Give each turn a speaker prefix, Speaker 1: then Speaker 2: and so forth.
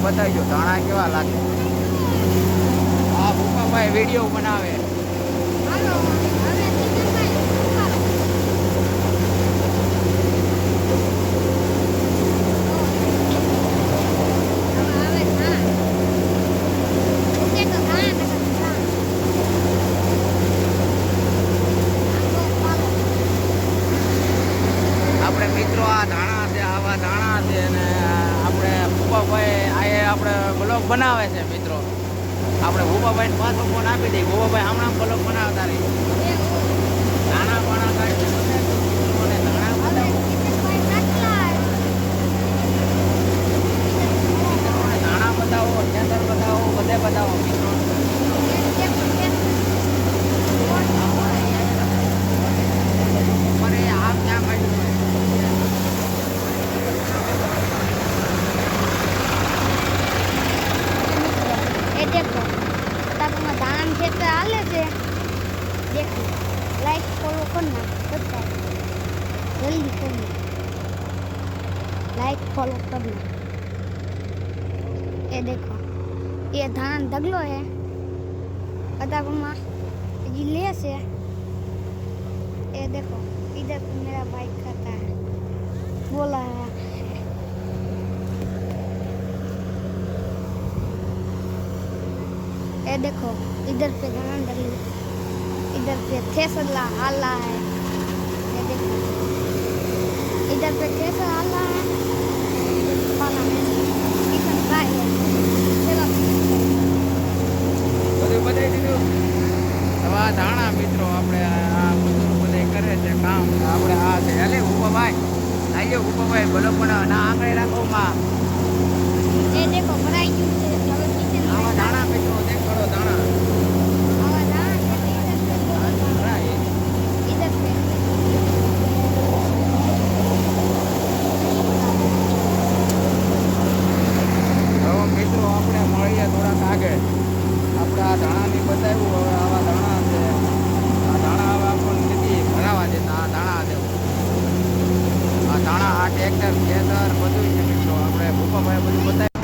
Speaker 1: બતાવજો ધાણા કેવા લાગે. આ ભૂપાભાઈ વિડીયો બનાવે. આપણે મિત્રો આ ધાણા છે, આવા ધાણા છે અને આપણે ભૂપાભાઈ આ આપણે બ્લોગ બનાવે છે મિત્રો. આપણે ભૂપાભાઈને પાછો ફોન આપી દઈએ. ભૂપાભાઈ હમણાં બ્લોગ બનાવતા રહી. ધાણા પાણા કાઢી ધાણા બતાવો, ખેતર બતાવો, બધે બતાવો મિત્રો. મને આમ ક્યાં કાઢ્યું
Speaker 2: देखो तब धान खेत हाले से देखो लाइक फॉलो करना सब्सक्राइब जल्दी करना लाइक फॉलो करना। ये देखो ये धान दगलो है तब जिले से ये देखो इधर मेरा भाई खाता है बोला है ये देखो इधर पे धान डली इधर पे थ्रेसर हाला है। ये देखो इधर पे थ्रेसर हाला है पाला है चिकन फ्राई है चलो
Speaker 1: બધું બતાવી દીધું. હવે આ ધાણા મિત્રો આપણે આ મજૂર બધે કરે છે કામ. આપણે આ છે હાલે ભૂપાભાઈ આવીએ ભૂપાભાઈ ભલો પણ ના આંગળે રાખો માં.
Speaker 2: ये देखो फ्राई क्यों से चलो किचन
Speaker 1: આવા ધાણા મિત્રો દેખાડો ધાણા.
Speaker 2: आवा धान इधर पे
Speaker 1: હવે મિત્રો આપણે મળીએ થોડાક આગળ. આપણે આ ધાણાની બતાવ્યું. હવે આવા ધાણા છે. આ ધાણા હવે આપણને નથી ભરાવા દેતા. આ ધાણા છે, આ ધાણા, આ ટ્રેક્ટર ખેતર બધું છે મિત્રો. આપણે ભૂપાભાઈ બધું બતાવ્યું.